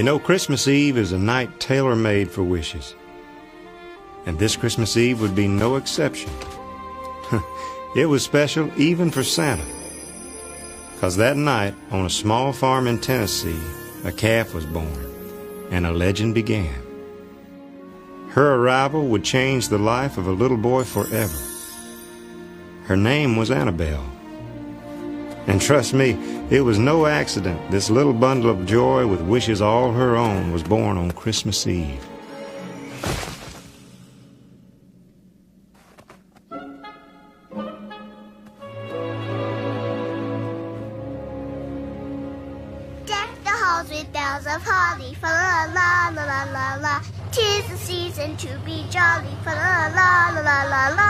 You know, Christmas Eve is a night tailor-made for wishes. And this Christmas Eve would be no exception. It was special even for Santa. 'Cause that night, on a small farm in Tennessee, a calf was born, and a legend began. Her arrival would change the life of a little boy forever. Her name was Annabelle. And trust me, it was no accident this little bundle of joy with wishes all her own was born on Christmas Eve. Deck the halls with boughs of holly, fa la la la la la la. 'Tis the season to be jolly, fa la la la la la la.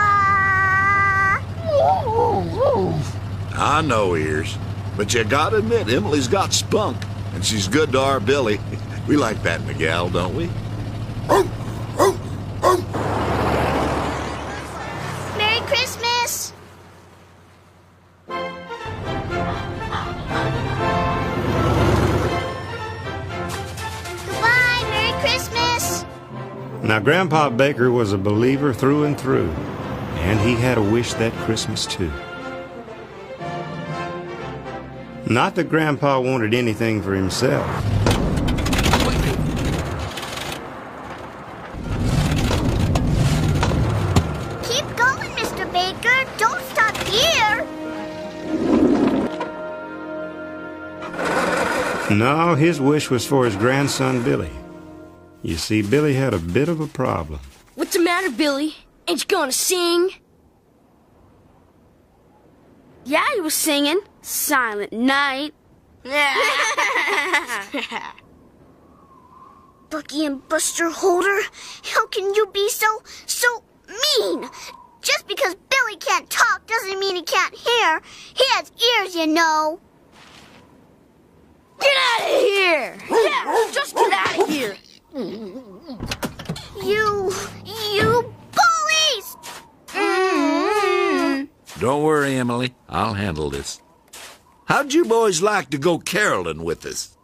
I know, Ears, but you gotta admit, Emily's got spunk, and she's good to our Billy. We like that in a gal, don't we? Merry Christmas! Goodbye, Merry Christmas! Now, Grandpa Baker was a believer through and through, and he had a wish that Christmas too. Not that Grandpa wanted anything for himself. Keep going, Mr. Baker. Don't stop here. No, his wish was for his grandson, Billy. You see, Billy had a bit of a problem. What's the matter, Billy? Ain't you gonna sing? Yeah, he was singing. Silent Night. Bucky and Buster Holder, how can you be so mean? Just because Billy can't talk doesn't mean he can't hear. He has ears, you know. Get out of here! Yeah, just get out of here! You bullies! Don't worry, Emily. I'll handle this. How'd you boys like to go caroling with us?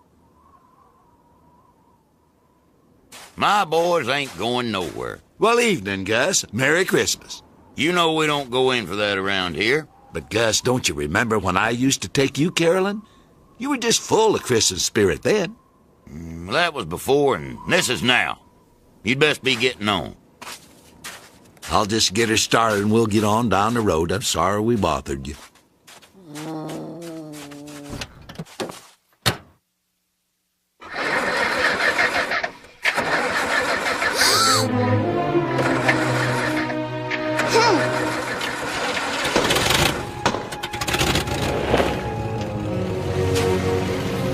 My boys ain't going nowhere. Well, evening, Gus. Merry Christmas. You know we don't go in for that around here. But, Gus, don't you remember when I used to take you caroling? You were just full of Christmas spirit then. Well, that was before, and this is now. You'd best be getting on. I'll just get her started and we'll get on down the road. I'm sorry we bothered you.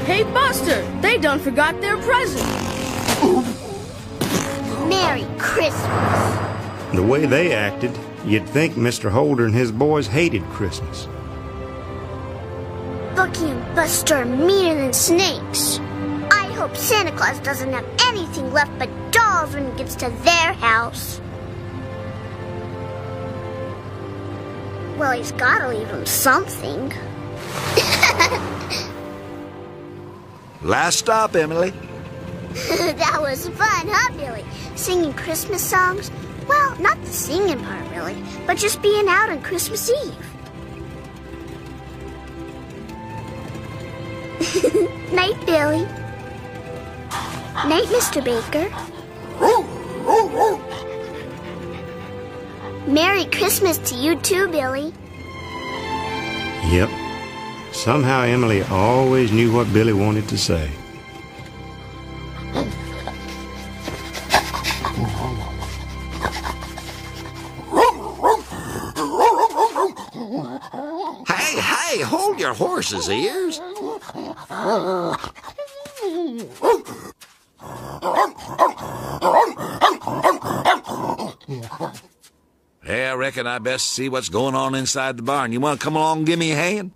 Hey, Buster, they done forgot their present. Merry Christmas. The way they acted, you'd think Mr. Holder and his boys hated Christmas. Bucky and Buster are meaner than snakes. I hope Santa Claus doesn't have anything left but dolls when he gets to their house. Well, he's gotta leave them something. Last stop, Emily. That was fun, huh, Billy? Singing Christmas songs? Well, not the singing part, really, but just being out on Christmas Eve. Night, Billy. Night, Mr. Baker. Merry Christmas to you too, Billy. Yep. Somehow Emily always knew what Billy wanted to say. Hey, hold your horses' ears. Hey, I reckon I best see what's going on inside the barn. You want to come along and give me a hand?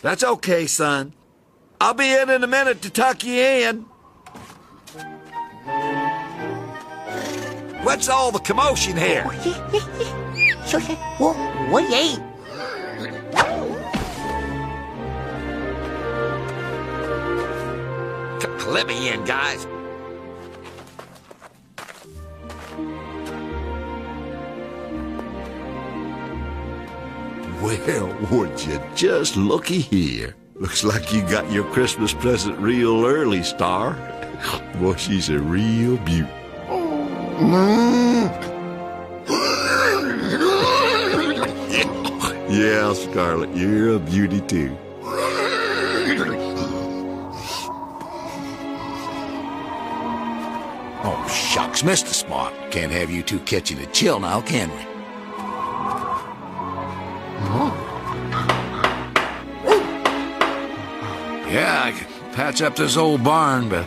That's okay, son. I'll be in a minute to tuck you in. What's all the commotion here? Let me in, guys. Well, would you just looky here. Looks like you got your Christmas present real early, Star. Boy, she's a real beaut. Yeah, Scarlet, you're a beauty too. Oh, shucks, Mr. Smart. Can't have you two catching a chill now, can we? Yeah, I could patch up this old barn, but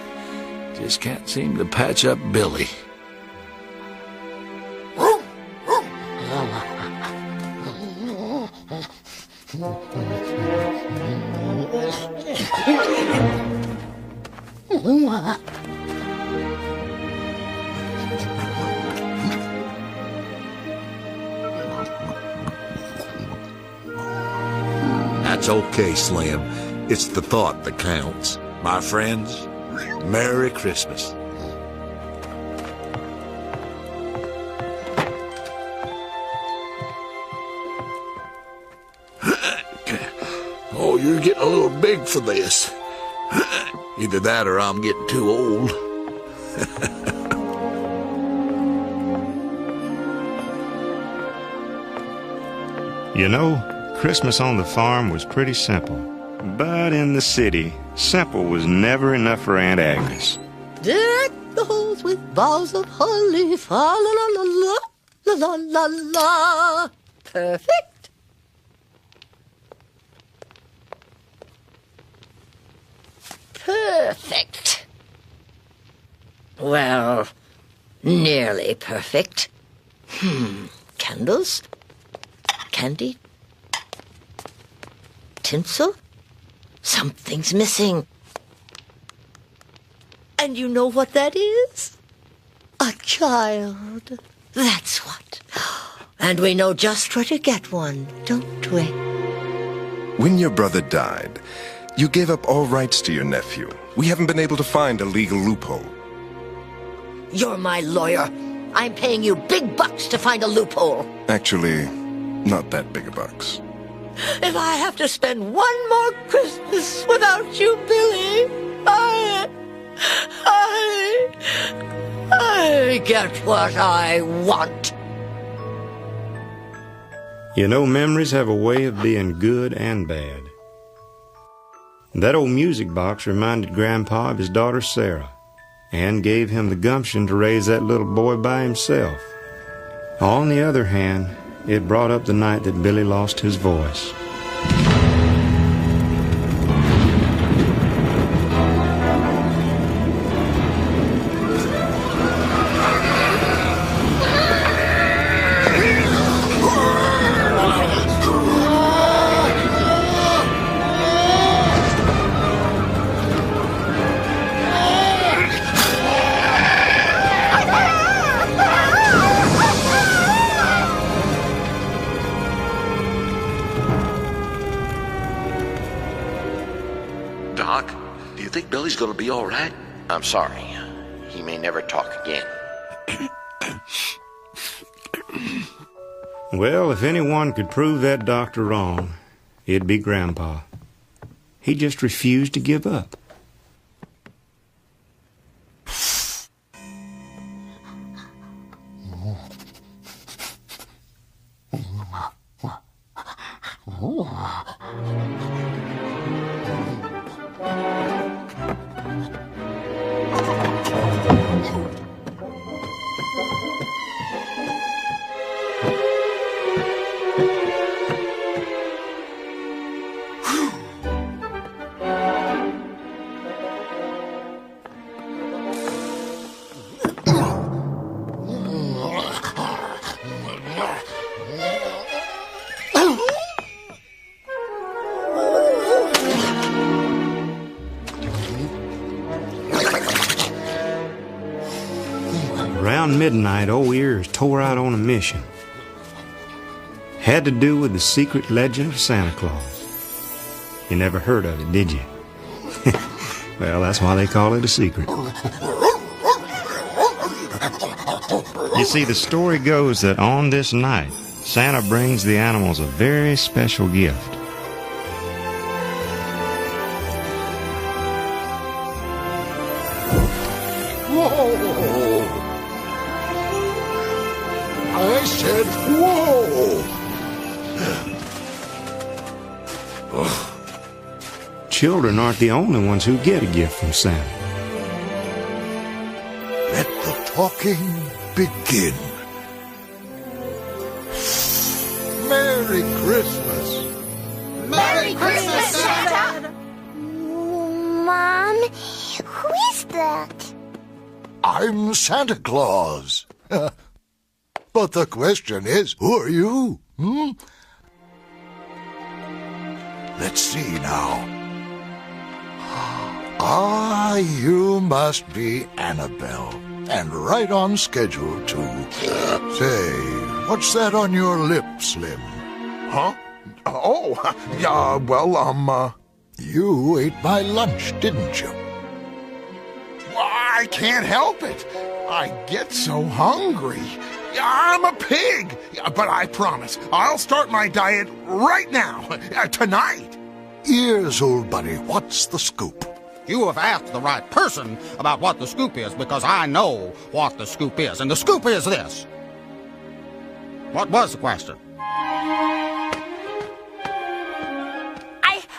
just can't seem to patch up Billy. That's okay, Slim. It's the thought that counts. My friends, Merry Christmas. Oh, you're getting a little big for this. Either that or I'm getting too old. You know, Christmas on the farm was pretty simple. But in the city, simple was never enough for Aunt Agnes. Deck the halls with boughs of holly, fa la la la la la la la. Perfect. Perfect. Well, nearly perfect. Candles? Candy? Tinsel? Something's missing. And you know what that is? A child. That's what. And we know just where to get one, don't we? When your brother died, you gave up all rights to your nephew. We haven't been able to find a legal loophole. You're my lawyer. I'm paying you big bucks to find a loophole. Actually, not that big a bucks. If I have to spend one more Christmas without you, Billy, I get what I want. You know, memories have a way of being good and bad. That old music box reminded Grandpa of his daughter Sarah, and gave him the gumption to raise that little boy by himself. On the other hand, it brought up the night that Billy lost his voice. Doc, do you think Billy's gonna be all right? I'm sorry. He may never talk again. Well, if anyone could prove that doctor wrong, it'd be Grandpa. He just refused to give up. Around midnight, old Ears tore out on a mission. Had to do with the secret legend of Santa Claus. You never heard of it, did you? Well, that's why they call it a secret. You see, the story goes that on this night, Santa brings the animals a very special gift. Whoa! I said whoa! Children aren't the only ones who get a gift from Santa. Let the talking begin. Merry Christmas! Merry Christmas, Santa! Mom, who is that? I'm Santa Claus. But the question is, who are you? Let's see now. Ah, you must be Annabelle. And right on schedule, too. Say, what's that on your lip, Slim? Huh? Oh, yeah, well, You ate my lunch, didn't you? I can't help it. I get so hungry. I'm a pig. But I promise, I'll start my diet right now, tonight. Ears, old buddy, what's the scoop? You have asked the right person about what the scoop is, because I know what the scoop is. And the scoop is this. What was the question?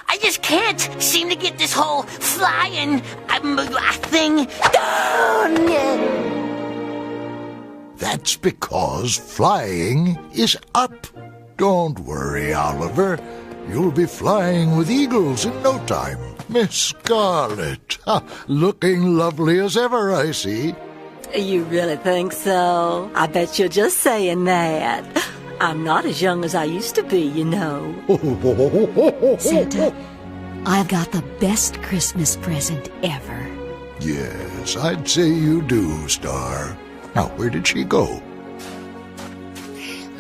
I just can't seem to get this whole flying thing done. That's because flying is up. Don't worry, Oliver. You'll be flying with eagles in no time. Miss Scarlet, looking lovely as ever, I see. You really think so? I bet you're just saying that. I'm not as young as I used to be, you know. Santa, I've got the best Christmas present ever. Yes, I'd say you do, Star. Now, where did she go?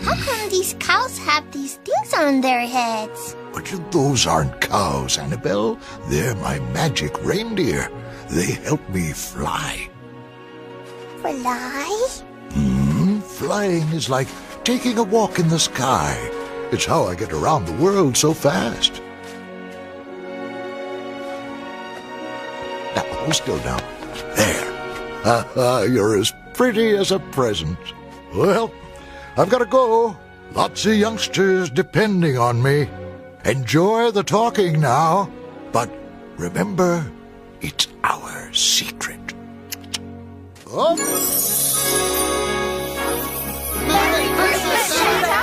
How come these cows have these things on their heads? But those aren't cows, Annabelle. They're my magic reindeer. They help me fly. Fly? Flying is like taking a walk in the sky. It's how I get around the world so fast. Now, hold still now. There. You're as pretty as a present. Well, I've got to go. Lots of youngsters depending on me. Enjoy the talking now. But remember, it's our secret. Oh. Merry Christmas, Santa!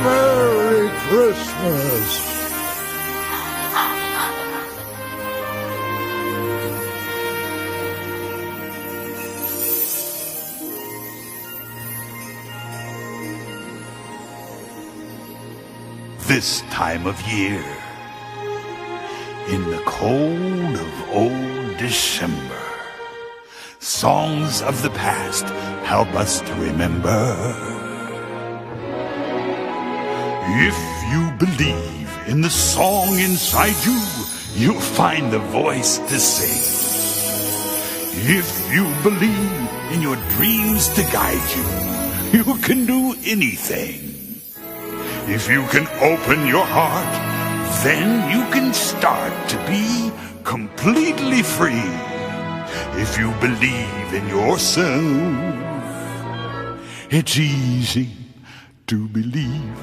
Merry Christmas! This time of year, in the cold of old December, songs of the past help us to remember. If you believe in the song inside you, you'll find the voice to sing. If you believe in your dreams to guide you, you can do anything. If you can open your heart, then you can start to be completely free. If you believe in yourself, it's easy to believe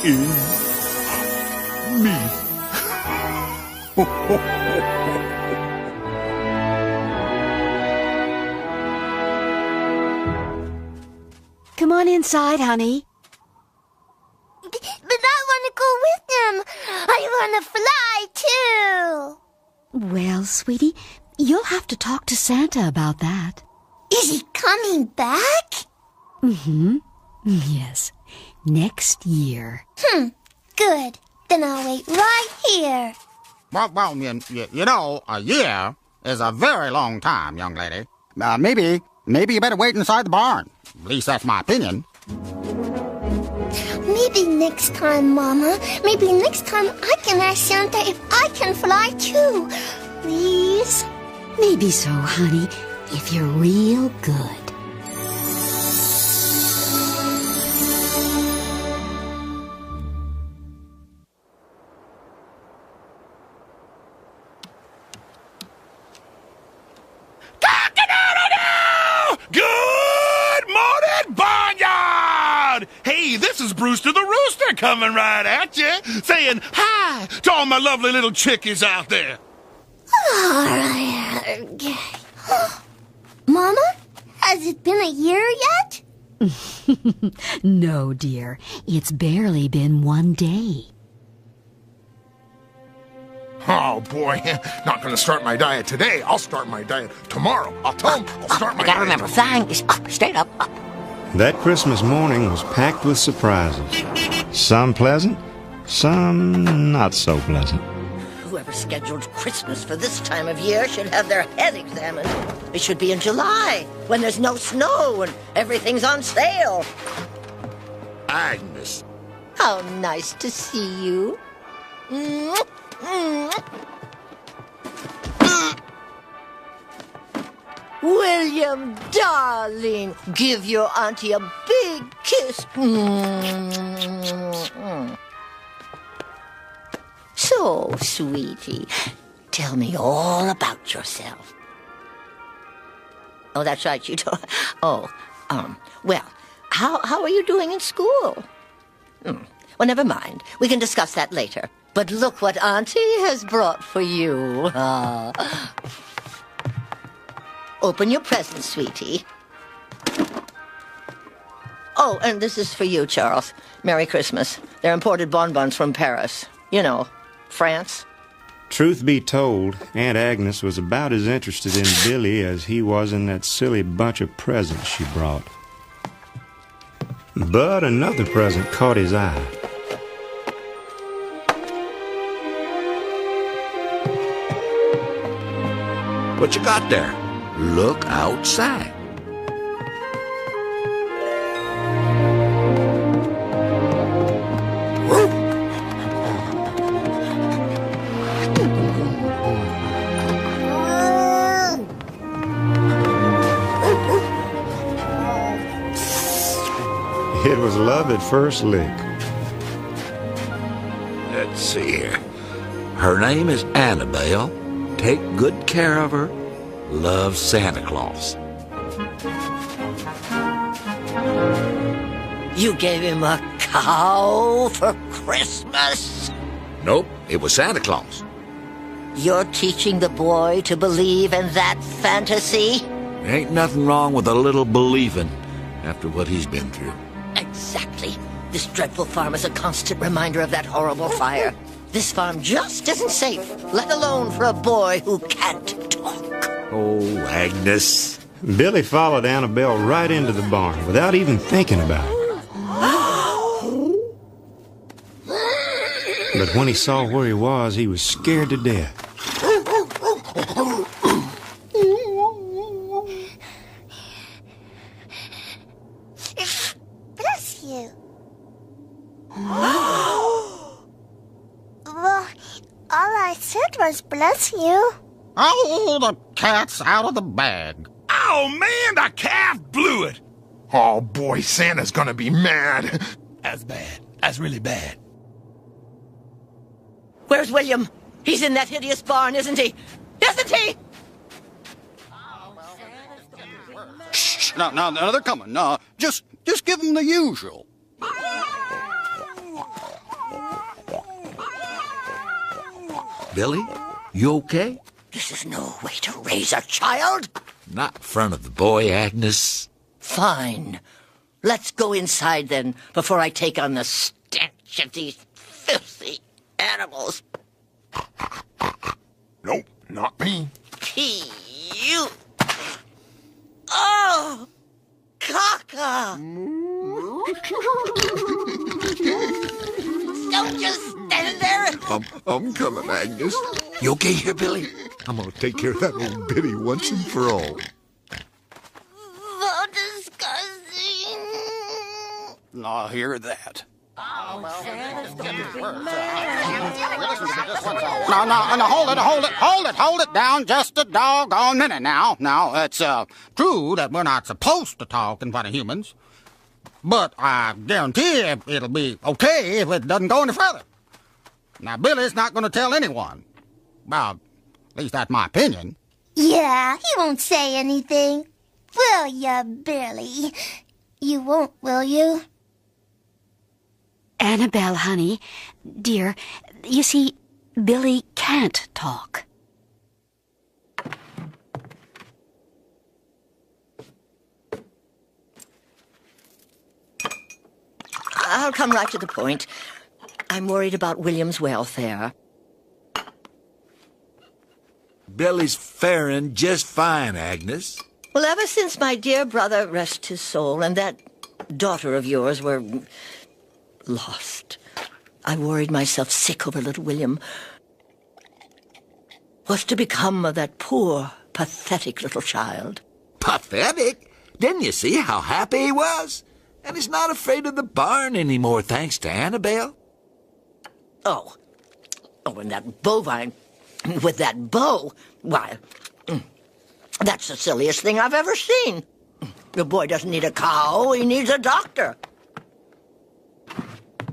in me. Come on inside, honey. But I want to go with them. I want to fly, too. Well, sweetie, you'll have to talk to Santa about that. Is he coming back? Yes, next year. Good. Then I'll wait right here. Well, you know, a year is a very long time, young lady. Maybe you better wait inside the barn. At least that's my opinion. Me Maybe next time, Mama. Maybe next time I can ask Santa if I can fly too. Please? Maybe so, honey, if you're real good. Good morning, Barnyard! Hey, this is Brewster the Rooster coming right at you, saying hi to all my lovely little chickies out there. Mama, has it been a year yet? No, dear. It's barely been one day. Oh, boy. Not gonna start my diet today. I'll start my diet tomorrow. I'll tell him I'll start my diet. I gotta remember, flying is up, straight up, up. That Christmas morning was packed with surprises. Some pleasant, some not so pleasant. Whoever scheduled Christmas for this time of year should have their head examined. It should be in July, when there's no snow and everything's on sale. Agnes. How nice to see you. William, darling, give your auntie a big kiss. So, sweetie, tell me all about yourself. Oh, that's right, you don't. Oh, well, how are you doing in school? Well, never mind. We can discuss that later. But look what Auntie has brought for you. Open your present, sweetie. Oh, and this is for you, Charles. Merry Christmas. They're imported bonbons from Paris. You know, France. Truth be told, Aunt Agnes was about as interested in Billy as he was in that silly bunch of presents she brought. But another present caught his eye. What you got there? Look outside. It was love at first lick. Let's see here. Her name is Annabelle. Take good care of her. Love, Santa Claus. You gave him a cow for Christmas? Nope, it was Santa Claus. You're teaching the boy to believe in that fantasy? Ain't nothing wrong with a little believing after what he's been through. Exactly. This dreadful farm is a constant reminder of that horrible fire. This farm just isn't safe, let alone for a boy who can't talk. Oh, Agnes. Billy followed Annabelle right into the barn without even thinking about it. But when he saw where he was scared to death. Bless you. Well, all I said was bless you. Oh, the cat's out of the bag. Oh, man, the calf blew it. Oh, boy, Santa's gonna be mad. That's bad. That's really bad. Where's William? He's in that hideous barn, isn't he? Isn't he? Shh, now, they're coming. No, just give them the usual. Billy, you okay? This is no way to raise a child. Not in front of the boy, Agnes. Fine. Let's go inside then, before I take on the stench of these filthy animals. Nope, not me. You. Oh, caca. Don't just stand there. I'm coming, Agnes. You okay here, Billy? I'm gonna take care of that old biddy once and for all. So disgusting. I hear that. Now, hold it down just a doggone minute now. Now, it's true that we're not supposed to talk in front of humans, but I guarantee it'll be okay if it doesn't go any further. Now, Billy's not going to tell anyone. Well, at least that's my opinion. Yeah, he won't say anything. Will ya, Billy? You won't, will you? Annabelle, honey, dear, you see, Billy can't talk. I'll come right to the point. I'm worried about William's welfare. Billy's faring just fine, Agnes. Well, ever since my dear brother, rest his soul, and that daughter of yours were lost, I worried myself sick over little William. What's to become of that poor, pathetic little child? Pathetic? Didn't you see how happy he was? And he's not afraid of the barn anymore, thanks to Annabelle. Oh, and that bovine with that bow, why, that's the silliest thing I've ever seen. The boy doesn't need a cow, he needs a doctor.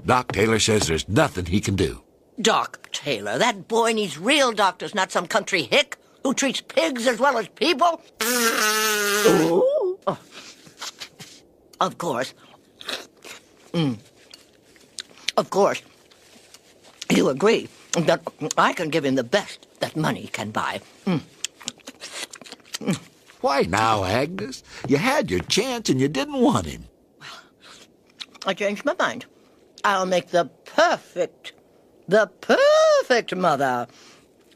Doc Taylor says there's nothing he can do. Doc Taylor, that boy needs real doctors, not some country hick who treats pigs as well as people. Ooh. Oh. Of course. Of course. You agree that I can give him the best that money can buy. Why now, Agnes? You had your chance and you didn't want him. I changed my mind. I'll make the perfect mother.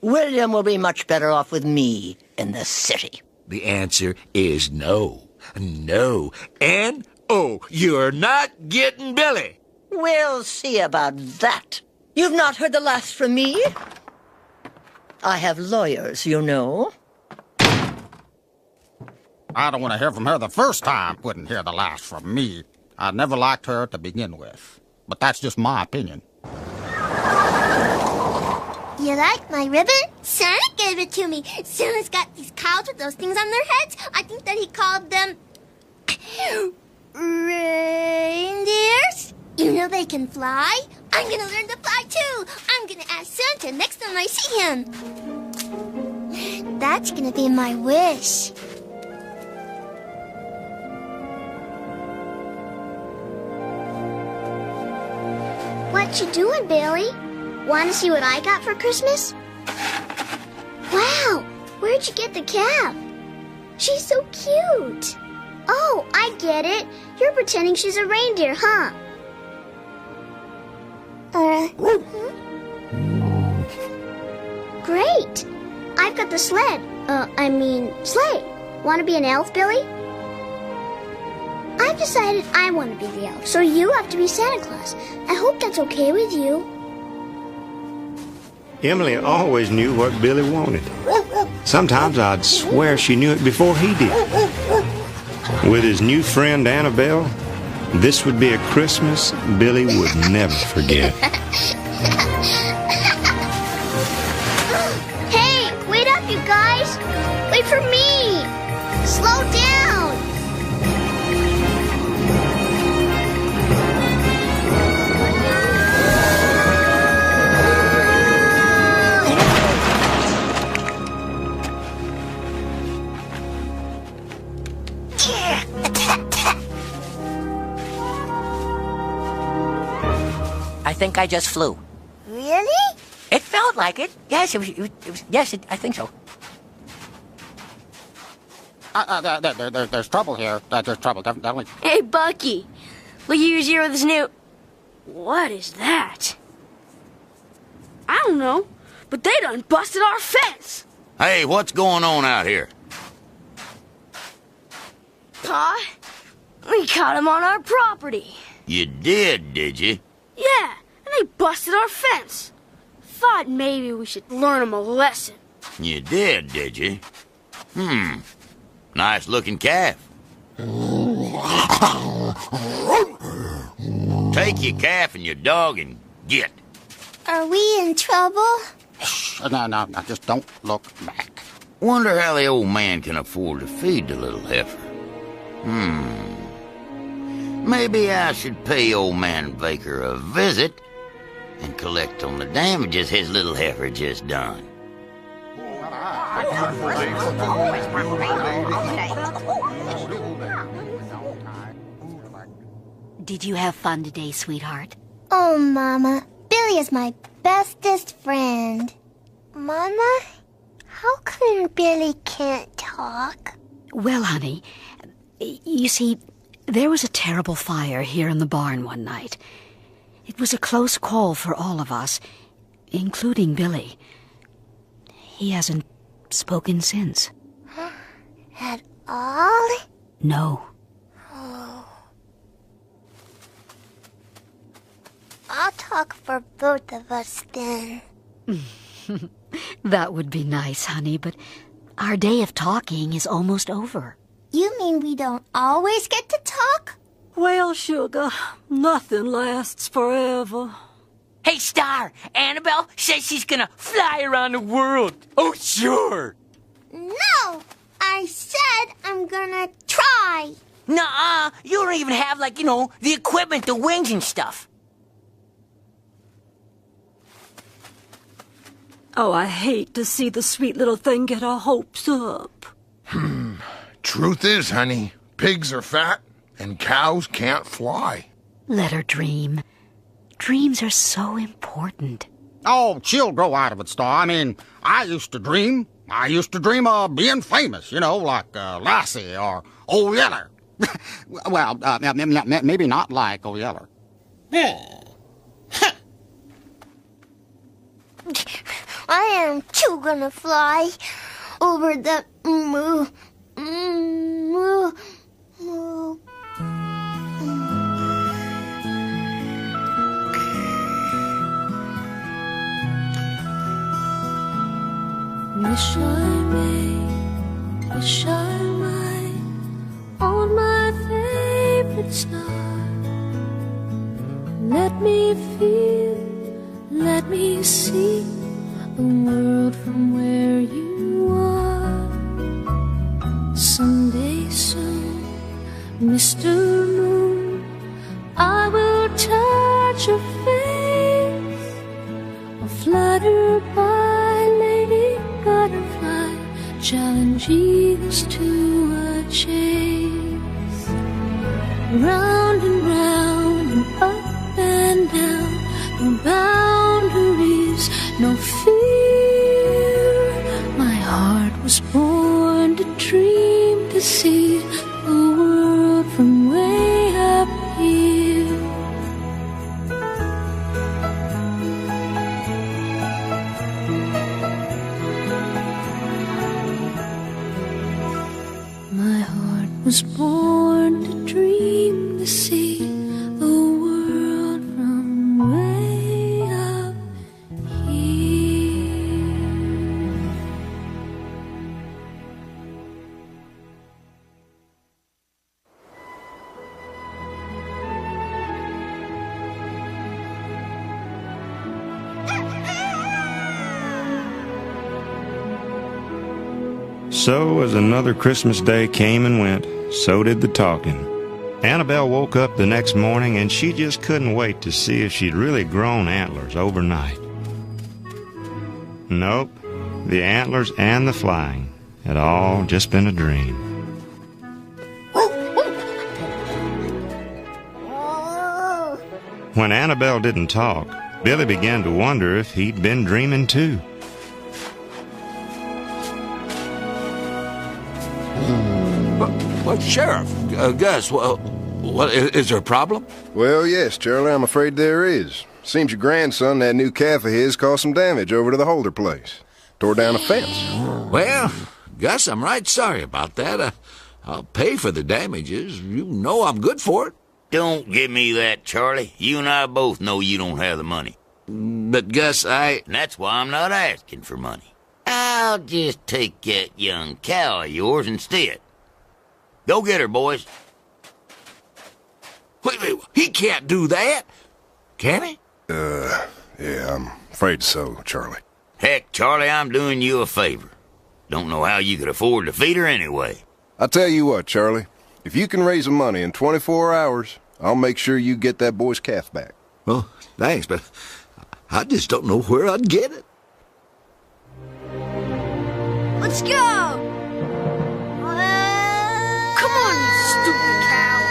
William will be much better off with me in the city. The answer is no. No. N-O. You're not getting Billy. We'll see about that. You've not heard the last from me? I have lawyers, you know. I don't want to hear from her the first time. Wouldn't hear the last from me. I never liked her to begin with. But that's just my opinion. You like my ribbon? Santa gave it to me. Santa's got these cows with those things on their heads. I think that he called them reindeers. You know they can fly. I'm gonna learn to fly too. I'm gonna ask Santa next time I see him. That's gonna be my wish. What you doing, Billy? Want to see what I got for Christmas? Wow, where'd you get the cap? She's so cute. Oh, I get it. You're pretending she's a reindeer, huh? Great. I've got the sled. Sleigh. Want to be an elf, Billy? I've decided I want to be the elf, so you have to be Santa Claus. I hope that's okay with you. Emily always knew what Billy wanted. Sometimes I'd swear she knew it before he did. With his new friend Annabelle, this would be a Christmas Billy would never forget. Hey, wait up, you guys. Wait for me. Slow down. I think I just flew. Really? It felt like it. Yes, I think so. There's trouble here. There's trouble, definitely. Hey, Bucky. Look at yours here with this new... What is that? I don't know, but they done busted our fence. Hey, what's going on out here? Pa, we caught him on our property. You did you? Yeah, and they busted our fence. Thought maybe we should learn them a lesson. You did you? Nice looking calf. Take your calf and your dog and get. Are we in trouble? No, just don't look back. Wonder how the old man can afford to feed the little heifer. Maybe I should pay old man Baker a visit and collect on the damages his little heifer just done. Did you have fun today, sweetheart? Oh, Mama, Billy is my bestest friend. Mama, how come Billy can't talk? Well, honey, you see, there was a terrible fire here in the barn one night. It was a close call for all of us, including Billy. He hasn't spoken since. At all? No. Oh. I'll talk for both of us then. That would be nice, honey, but our day of talking is almost over. You mean we don't always get to talk? Well, sugar, nothing lasts forever. Hey, Star, Annabelle says she's gonna fly around the world. Oh, sure. No, I said I'm gonna try. Nuh-uh, you don't even have, like, the equipment, the wings and stuff. Oh, I hate to see the sweet little thing get her hopes up. Truth is, honey, pigs are fat and cows can't fly. Let her dream. Dreams are so important. Oh, she'll grow out of it, Star. I mean, I used to dream. I used to dream of being famous, like Lassie or Old Yeller. Well, maybe not like Old Yeller. I am too gonna fly over the moo. Wish I may, wish I might, on my favorite star. Let me feel, let me see the world from where you are. Someday soon, Mr. Moon, I will touch your face, or flutter by Lady Butterfly, challenge eagles to a chase. Round and round and up and down, no boundaries, no fear. My heart was born to dream, to see the world from way up here. My heart was born to dream, to see the world from way up here. So, as another Christmas day came and went, so did the talking. Annabelle woke up the next morning and she just couldn't wait to see if she'd really grown antlers overnight. Nope, the antlers and the flying had all just been a dream. When Annabelle didn't talk, Billy began to wonder if he'd been dreaming too. But Sheriff, Gus, what is there a problem? Well, yes, Charlie, I'm afraid there is. Seems your grandson, that new calf of his, caused some damage over to the Holder place. Tore down a fence. Well, Gus, I'm right sorry about that. I'll pay for the damages. You know I'm good for it. Don't give me that, Charlie. You and I both know you don't have the money. But, Gus, And that's why I'm not asking for money. I'll just take that young cow of yours instead. Go get her, boys. Wait, he can't do that. Can he? Yeah, I'm afraid so, Charlie. Heck, Charlie, I'm doing you a favor. Don't know how you could afford to feed her anyway. I tell you what, Charlie. If you can raise the money in 24 hours, I'll make sure you get that boy's calf back. Well, thanks, but I just don't know where I'd get it. Let's go! Come on, you stupid cow!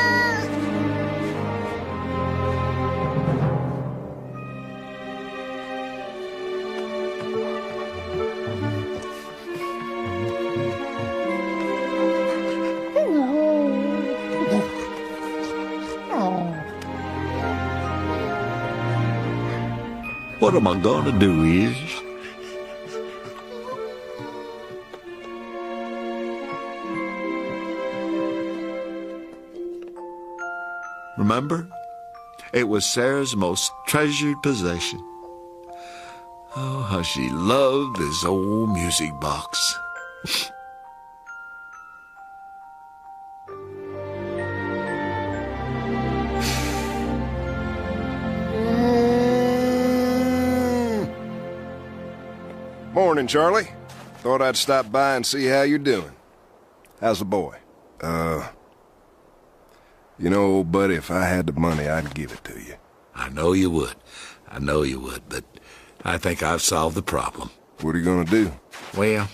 What am I gonna do is... Remember? It was Sarah's most treasured possession. Oh, how she loved this old music box. Morning, Charlie. Thought I'd stop by and see how you're doing. How's the boy? You know, old buddy, if I had the money, I'd give it to you. I know you would. I know you would, but I think I've solved the problem. What are you gonna do? Well,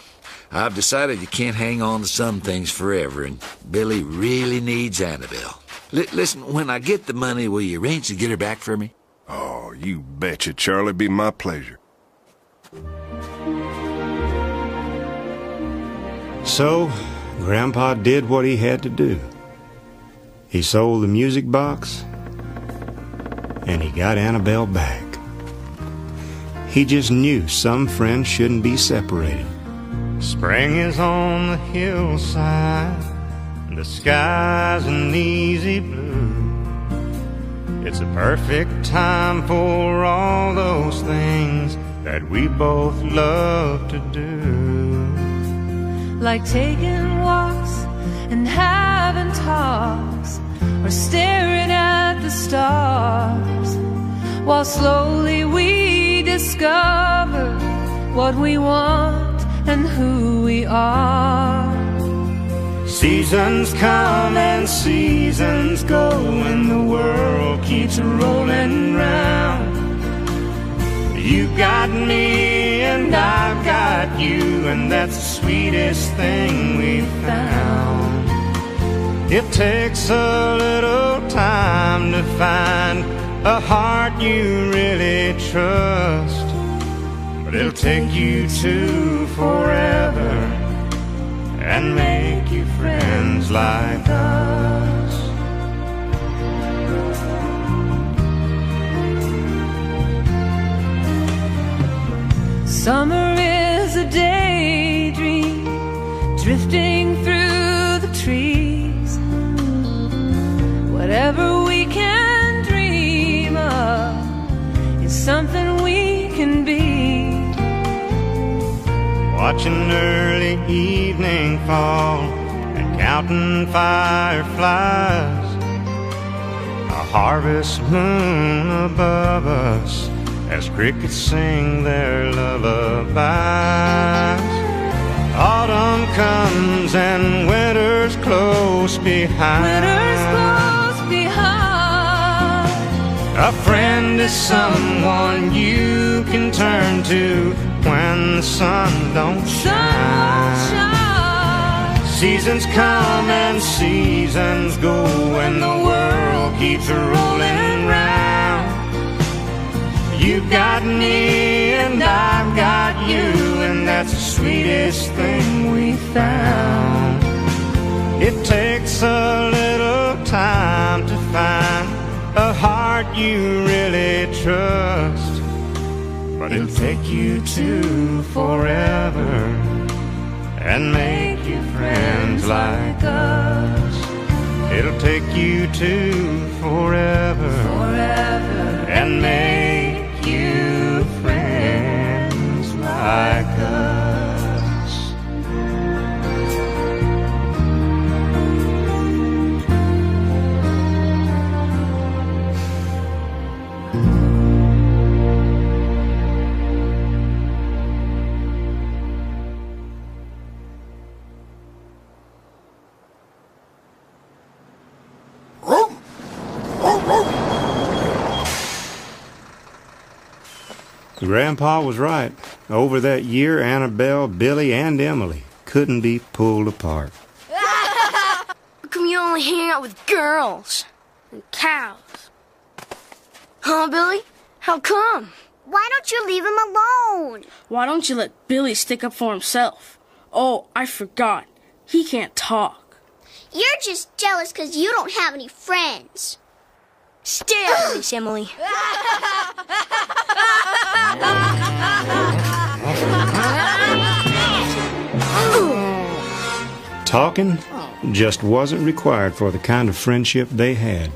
I've decided you can't hang on to some things forever, and Billy really needs Annabelle. Listen, when I get the money, will you arrange to get her back for me? Oh, you betcha, Charlie. Be my pleasure. So, Grandpa did what he had to do. He sold the music box, and he got Annabelle back. He just knew some friends shouldn't be separated. Spring is on the hillside, the sky's an easy blue. It's a perfect time for all those things that we both love to do. Like taking walks and having talks, or staring at the stars, while slowly we discover what we want and who we are. Seasons come and seasons go, and the world keeps rolling round. You got me and I've got you, and that's the sweetest thing we've found. It takes a little time to find a heart you really trust, but it'll take you to forever and make you friends like us. Summer is a daydream, drifting through the trees. Whatever we can dream of is something we can be. Watching early evening fall and counting fireflies, a harvest moon above us as crickets sing their lullabies. Autumn comes and winter's close behind. Winter's close behind. A friend is someone you can turn to when the sun don't shine. Seasons come and seasons go, and the world keeps rolling round. You've got me and I've got you, and that's the sweetest thing we found. It takes a little time to find a heart you really trust, but it'll take you to forever and make you friends like us. It'll take you to forever, and make you friends like us. Grandpa was right. Over that year, Annabelle, Billy, and Emily couldn't be pulled apart. How come you only hang out with girls and cows? Huh, Billy? How come? Why don't you leave him alone? Why don't you let Billy stick up for himself? Oh, I forgot. He can't talk. You're just jealous because you don't have any friends. Stay out of this, Emily. Talking just wasn't required for the kind of friendship they had.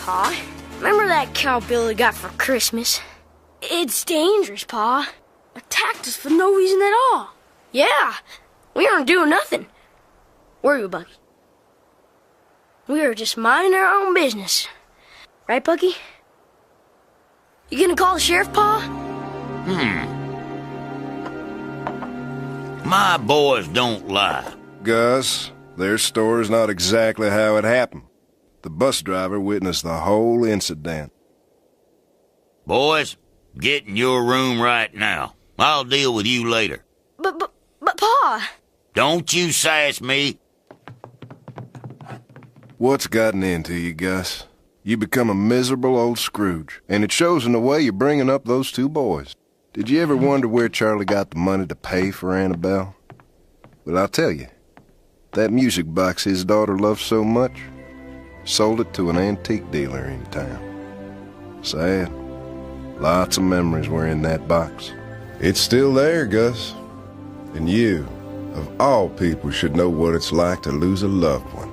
Pa, remember that cow Billy got for Christmas? It's dangerous, Pa. Attacked us for no reason at all. Yeah, we aren't doing nothing. Were you, Bucky? We were just minding our own business. Right, Bucky? You gonna call the sheriff, Pa? My boys don't lie. Gus, their story's not exactly how it happened. The bus driver witnessed the whole incident. Boys, get in your room right now. I'll deal with you later. But Pa... Don't you sass me. What's gotten into you, Gus? You become a miserable old Scrooge, and it shows in the way you're bringing up those two boys. Did you ever wonder where Charlie got the money to pay for Annabelle? Well, I'll tell you. That music box his daughter loved so much, sold it to an antique dealer in town. Sad. Lots of memories were in that box. It's still there, Gus. And you, of all people, should know what it's like to lose a loved one.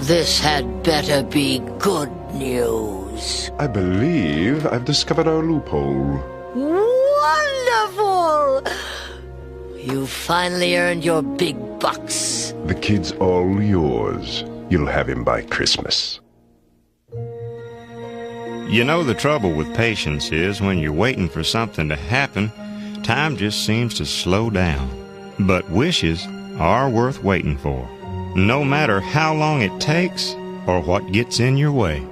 This had better be good news. I believe I've discovered our loophole. Wonderful! You finally earned your big bucks. The kid's all yours. You'll have him by Christmas. You know, the trouble with patience is when you're waiting for something to happen, time just seems to slow down. But wishes are worth waiting for, no matter how long it takes or what gets in your way.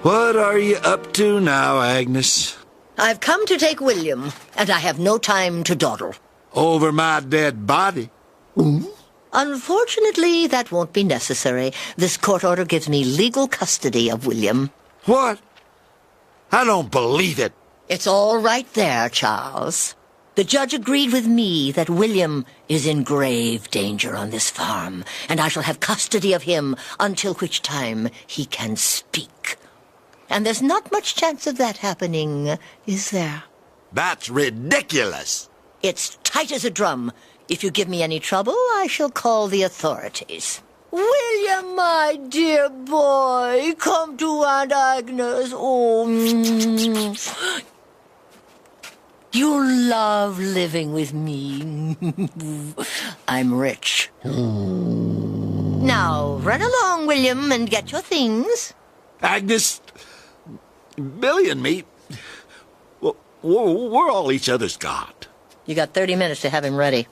What are you up to now, Agnes? I've come to take William, and I have no time to dawdle. Over my dead body? Unfortunately, that won't be necessary. This court order gives me legal custody of William. What? I don't believe it. It's all right there, Charles. The judge agreed with me that William is in grave danger on this farm, and I shall have custody of him until which time he can speak. And there's not much chance of that happening, is there? That's ridiculous. It's tight as a drum. If you give me any trouble, I shall call the authorities. William, my dear boy, come to Aunt Agnes. Oh, you'll love living with me. I'm rich. Now, run along, William, and get your things. Agnes, Billy and me, we're all each other's God. You got 30 minutes to have him ready.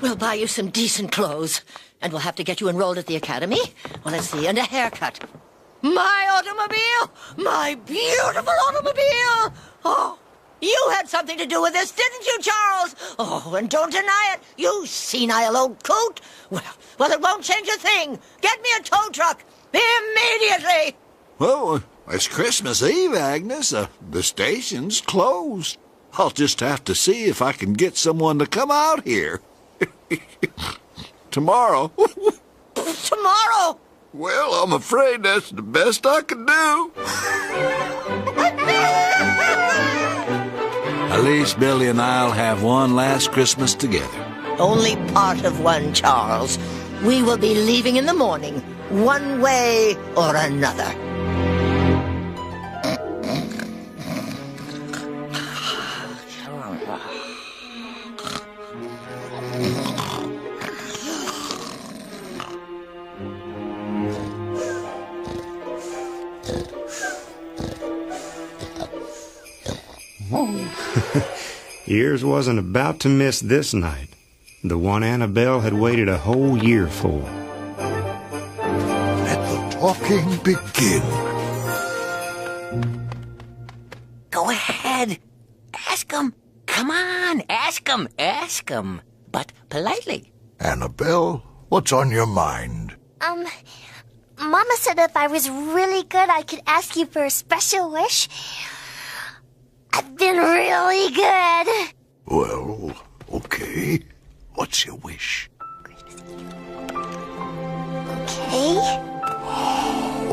We'll buy you some decent clothes, and we'll have to get you enrolled at the academy. Well, let's see, and a haircut. My automobile! My beautiful automobile! Oh, you had something to do with this, didn't you, Charles? Oh, and don't deny it, you senile old coot. Well, it won't change a thing. Get me a tow truck immediately. Well, it's Christmas Eve, Agnes. The station's closed. I'll just have to see if I can get someone to come out here. Tomorrow. Tomorrow? Well, I'm afraid that's the best I can do. At least Billy and I'll have one last Christmas together. Only part of one, Charles. We will be leaving in the morning, one way or another. Ears wasn't about to miss this night, the one Annabelle had waited a whole year for. Let the talking begin. Go ahead. Ask him. Come on, ask him. Ask him. But politely. Annabelle, what's on your mind? Mama said if I was really good, I could ask you for a special wish. I've been really good. Well, okay. What's your wish? Okay.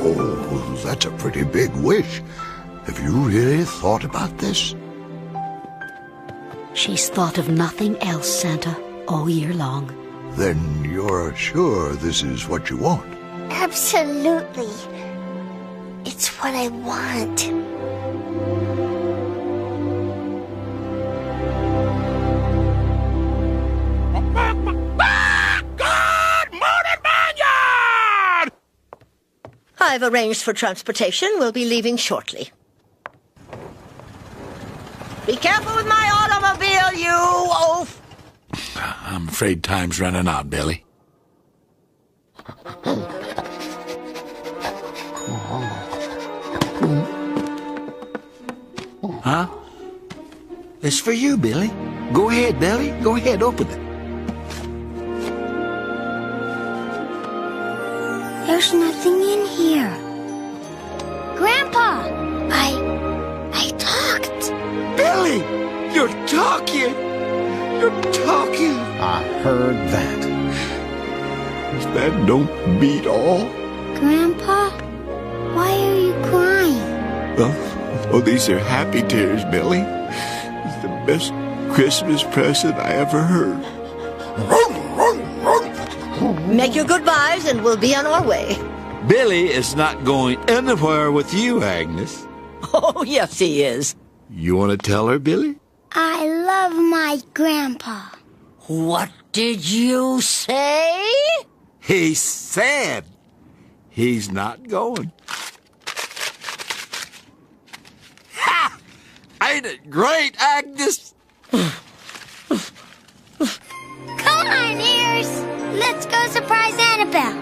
Oh, that's a pretty big wish. Have you really thought about this? She's thought of nothing else, Santa, all year long. Then you're sure this is what you want? Absolutely. It's what I want. I've arranged for transportation. We'll be leaving shortly. Be careful with my automobile, you oaf! I'm afraid time's running out, Billy. Huh? It's for you, Billy. Go ahead, Billy. Go ahead, open it. There's nothing in here. Grandpa, I talked. Billy, you're talking. You're talking. I heard that. That don't beat all. Grandpa, why are you crying? Oh, these are happy tears, Billy. It's the best Christmas present I ever heard. Make your goodbyes and we'll be on our way. Billy is not going anywhere with you, Agnes. Oh, yes, he is. You want to tell her, Billy? I love my grandpa. What did you say? He said he's not going. Ha! Ain't it great, Agnes? Come on, Ears. Let's go surprise Annabelle.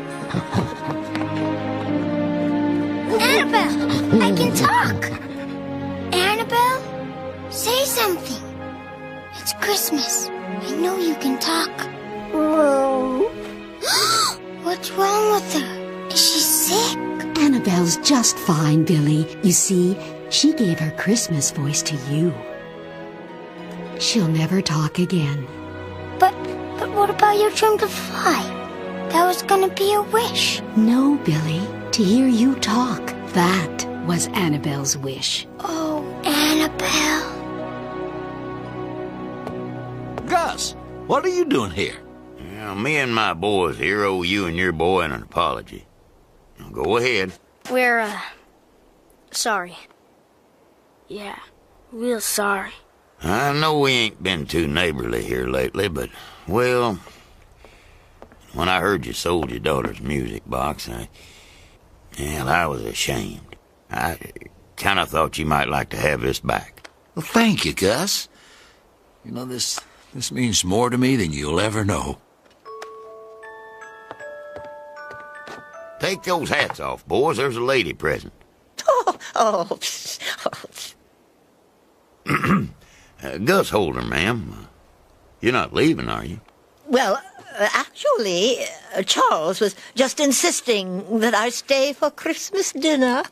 Annabelle, I can talk. Annabelle, say something. It's Christmas. I know you can talk. What's wrong with her? Is she sick? Annabelle's just fine, Billy. You see, she gave her Christmas voice to you. She'll never talk again. But what about your dream to fly? That was gonna be a wish. No, Billy. To hear you talk. That was Annabelle's wish. Oh, Annabelle. Gus, what are you doing here? Now, me and my boys here owe you and your boy an apology. Now, go ahead. We're, sorry. Yeah, real sorry. I know we ain't been too neighborly here lately, but, well, when I heard you sold your daughter's music box, I was ashamed. I kind of thought you might like to have this back. Well, thank you, Gus. You know, this means more to me than you'll ever know. Take those hats off, boys. There's a lady present. Gus Holder, ma'am. You're not leaving, are you? Well, actually, Charles was just insisting that I stay for Christmas dinner.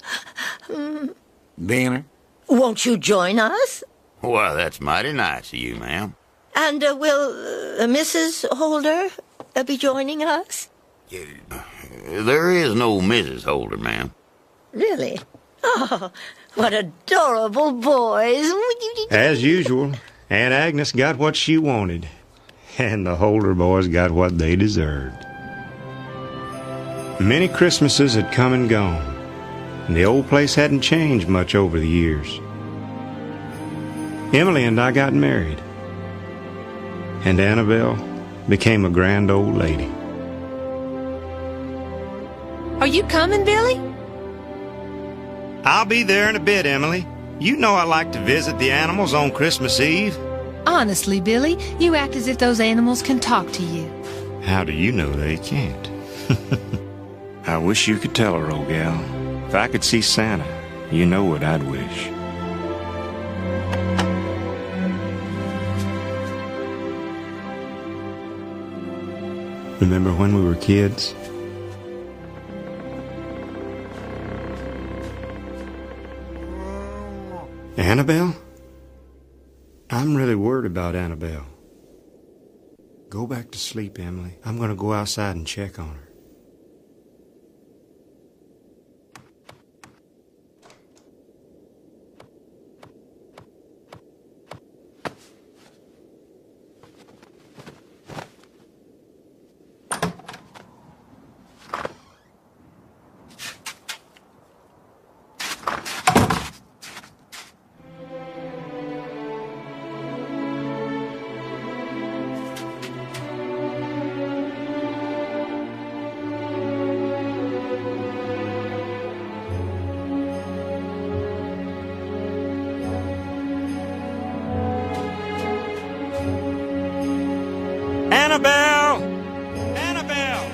Dinner? Won't you join us? Why, that's mighty nice of you, ma'am. And will Mrs. Holder be joining us? There is no Mrs. Holder, ma'am. Really? Oh, what adorable boys. As usual, Aunt Agnes got what she wanted, and the Holder boys got what they deserved. Many Christmases had come and gone, and the old place hadn't changed much over the years. Emily and I got married, and Annabelle became a grand old lady. Are you coming, Billy? I'll be there in a bit, Emily. You know I like to visit the animals on Christmas Eve. Honestly, Billy, you act as if those animals can talk to you. How do you know they can't? I wish you could tell her, old gal. If I could see Santa, you know what I'd wish. Remember when we were kids? Annabelle? I'm really worried about Annabelle. Go back to sleep, Emily. I'm going to go outside and check on her. Annabelle! Annabelle!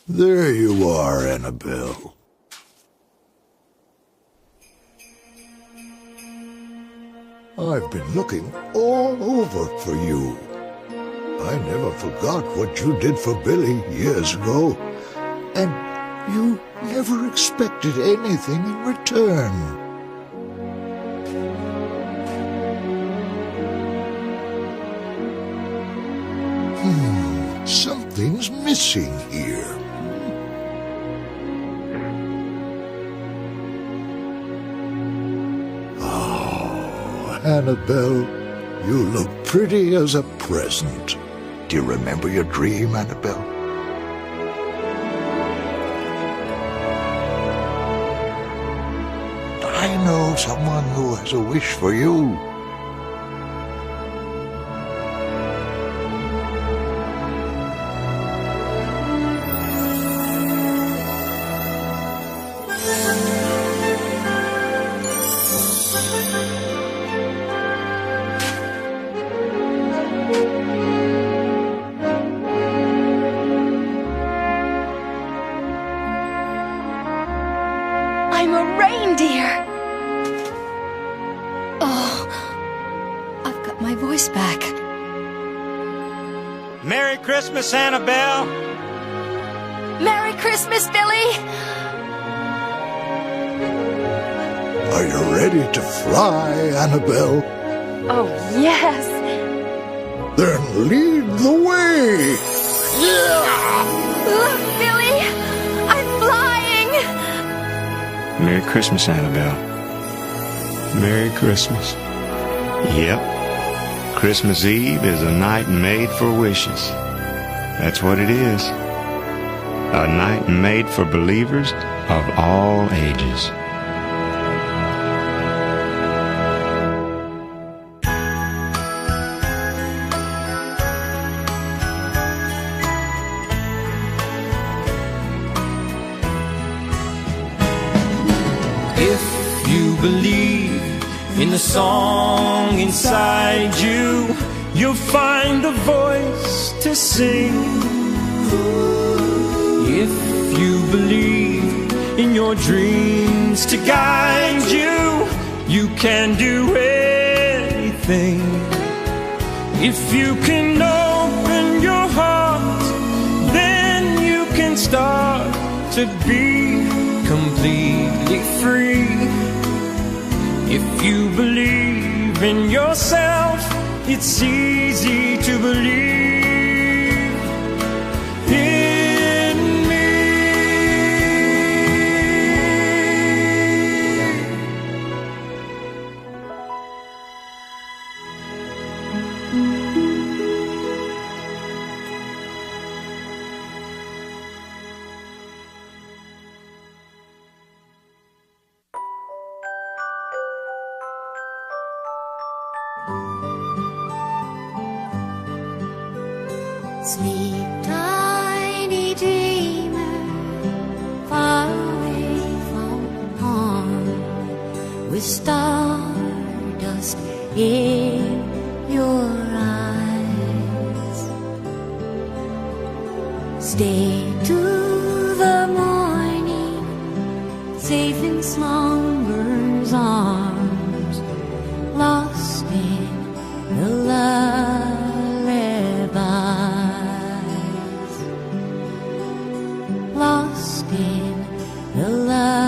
There you are, Annabelle. I've been looking all over for you. I never forgot what you did for Billy years ago, and you never expected anything in return. Something's missing here. Annabelle, you look pretty as a present. Do you remember your dream, Annabelle? I know someone who has a wish for you. I'm a reindeer! Oh, I've got my voice back. Merry Christmas, Annabelle! Merry Christmas, Billy! Are you ready to fly, Annabelle? Oh, yes! Then lead the way! Look, Billy! I'm flying! Merry Christmas, Annabelle. Merry Christmas. Yep. Christmas Eve is a night made for wishes. That's what it is. A night made for believers of all ages. If you believe in the song inside you, you'll find a voice to sing. If you believe in your dreams to guide you, you can do anything. If you can open your heart, then you can start to be completely free. If you believe in yourself, it's easy to believe in me. Sleep, tiny dreamer, far away from harm, with stardust in your eyes. Stay to the morning, safe in slumber's arms, lost in the lullabies, lost in the lullabies.